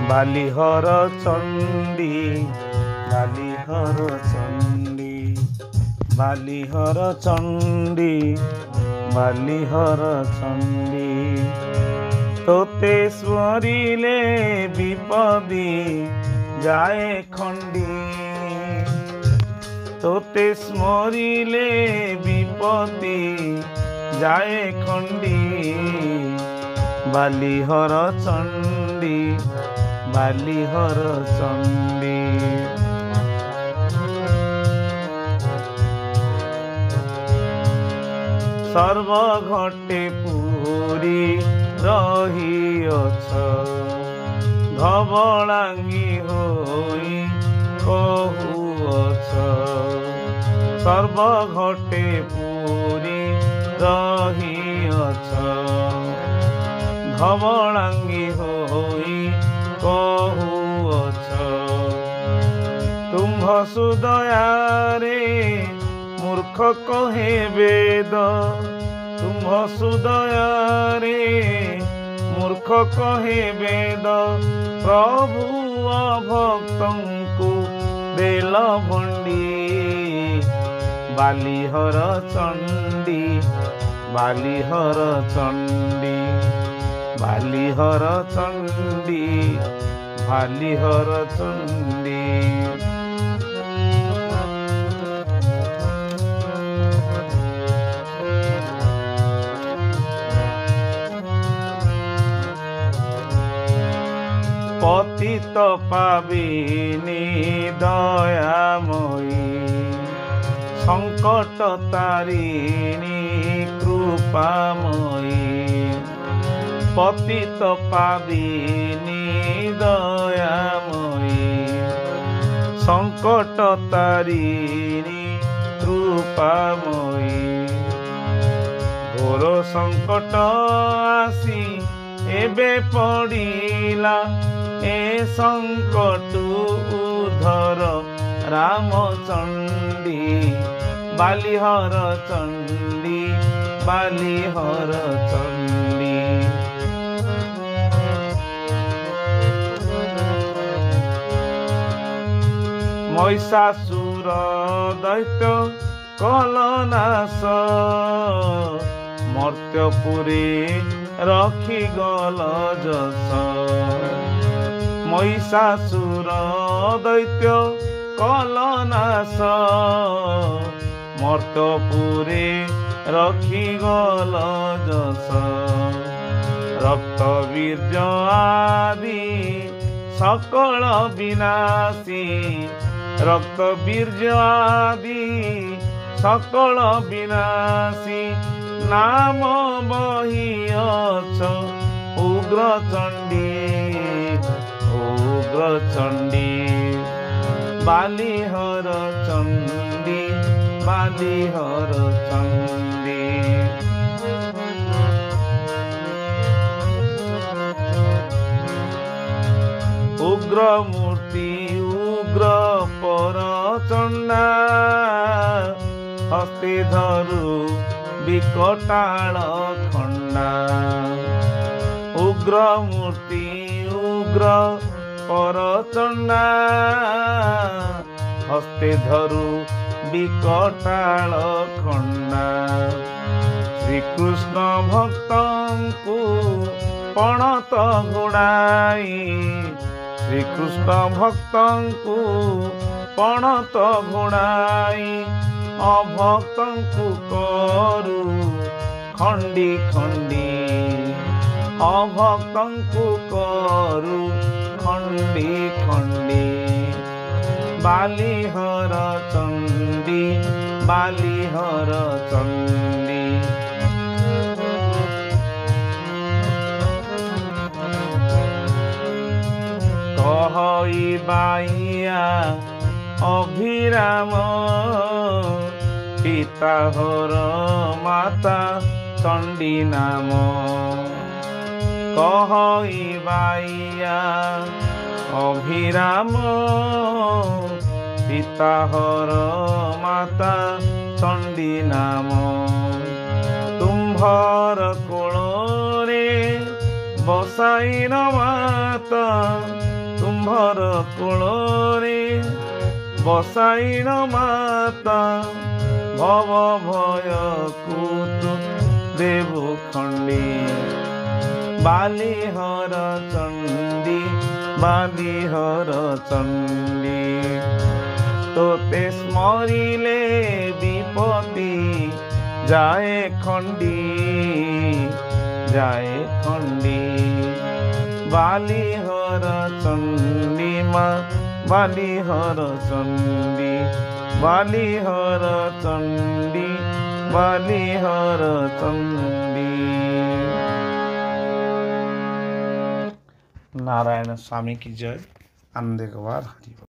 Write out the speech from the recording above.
ବାଲିହର ଚଣ୍ଡୀ ବାଲିହର ଚଣ୍ଡୀ ବାଲିହର ଚଣ୍ଡୀ ବାଲିହର ଚଣ୍ଡୀ ତୋତେ ସ୍ମରିଲେ ବିପଦି ଯାଏ ଖଣ୍ଡି ତୋତେ ସ୍ମରିଲେ ବିପଦି ଯାଏ ଖଣ୍ଡି ବାଲିହର ଚଣ୍ଡୀ ବାଲିହର ଚଣ୍ଡୀ ସର୍ବଘଟେ ପୁରୀ ରହିଅଛ ଧବଳାଙ୍ଗୀ ହୋଇ କହୁଅଛ ସର୍ବଘଟେ ପୁରୀ ରହିଅଛ ଧବଳାଙ୍ଗୀ ହୋଇ କହୁଅଛ ତୁମ୍ଭ ସୁଦୟାରେ ମୂର୍ଖ କହେ ବେଦ ତୁମ୍ଭ ସୁଦୟାରେ ମୂର୍ଖ କହେ ବେଦ ପ୍ରଭୁ ଭକ୍ତଙ୍କୁ ଦେଲ ଭଣ୍ଡି ବାଲିହର ଚଣ୍ଡୀ ବାଲିହର ଚଣ୍ଡୀ ବାଲିହର ଚଣ୍ଡୀ ବାଲିହର ଚଣ୍ଡୀ ପତିତ ପାବିନୀ ଦୟାମୟୀ ସଙ୍କଟ ତାରିଣୀ କୃପାମୟୀ ପତିତ ପାବିନୀ ଦୟାମୟୀ ସଙ୍କଟ ତାରିଣୀ କୃପାମୟୀ ଘୋର ସଙ୍କଟ ଆସି ଏବେ ପଡ଼ିଲା ଏ ସଙ୍କଟ ଉଦ୍ଧର ରାମଚଣ୍ଡୀ ବାଲିହର ଚଣ୍ଡୀ ବାଲିହର ଚଣ୍ଡୀ ମହିଷାସୁର ଦୈତ୍ୟ କଲନାଶ ମର୍ତ୍ତ୍ୟପୁରୀ ରଖିଗଲ ଯଶ ମହିଷାସୁର ଦୈତ୍ୟ କଲନାଶ ମର୍ତ୍ତ୍ୟପୁରୀ ରଖିଗଲ ଯଶ ରକ୍ତ ବୀର୍ଯ୍ୟ ଆଦି ସକଳ ବିନାଶୀ ରକ୍ତ ବୀର୍ଯ୍ୟ ଆଦି ସକଳ ବିନାଶୀ ନାମ ବହିଅଛ ଉଗ୍ର ଚଣ୍ଡୀ ଉଗ୍ର ଚଣ୍ଡୀ ବାଲିହର ଚଣ୍ଡୀ ବାଲିହର ଚଣ୍ଡୀ ଉଗ୍ର ମୂର୍ତ୍ତି ଉଗ୍ର ପରଚଣ୍ଡା ହସ୍ତେ ଧରୁ ବିକଟାଳ ଖଣ୍ଡା ଉଗ୍ର ମୂର୍ତ୍ତି ଉଗ୍ର ପରଚଣ୍ଡା ହସ୍ତେ ଧରୁ ବିକଟାଳ ଖଣ୍ଡା ଶ୍ରୀକୃଷ୍ଣ ଭକ୍ତଙ୍କୁ ପଣତ ଘୋଡ଼ାଇ ଶ୍ରୀକୃଷ୍ଣ ଭକ୍ତଙ୍କୁ ପଣତ ଘୋଡ଼ାଇ ଅଭକ୍ତଙ୍କୁ କରୁ ଖଣ୍ଡି ଖଣ୍ଡି ଅଭକ୍ତଙ୍କୁ କରୁ ଖଣ୍ଡି ଖଣ୍ଡି ବାଲିହର ଚଣ୍ଡୀ ବାଲିହର ଚଣ୍ଡୀ କହଇ ବାଇଆ ଅଭିରାମ ପିତାହର ମାତା ଚଣ୍ଡୀ ନାମ କହଇ ବାଇଆ ଅଭିରାମ ପିତାହର ମାତା ଚଣ୍ଡୀ ନାମ ତୁମ୍ଭର କୋଳରେ ବସାଇନ ମାତା ଆମ୍ଭର କୂଳରେ ବସାଇଣ ମାତା ଭବ ଭୟକୁ ତୁ ଦେବୁ ଖଣ୍ଡି ବାଲିହର ଚଣ୍ଡୀ ବାଲିହର ଚଣ୍ଡୀ তোতে স্মরিলে বিপত্তি যায় খণ্ডি বালিহর চণ্ডী মা বালিহর চণ্ডী বালিহর চণ্ডী বালিহর চণ্ডী। नारायण स्वामी की जय। आनंद कुमार हरि।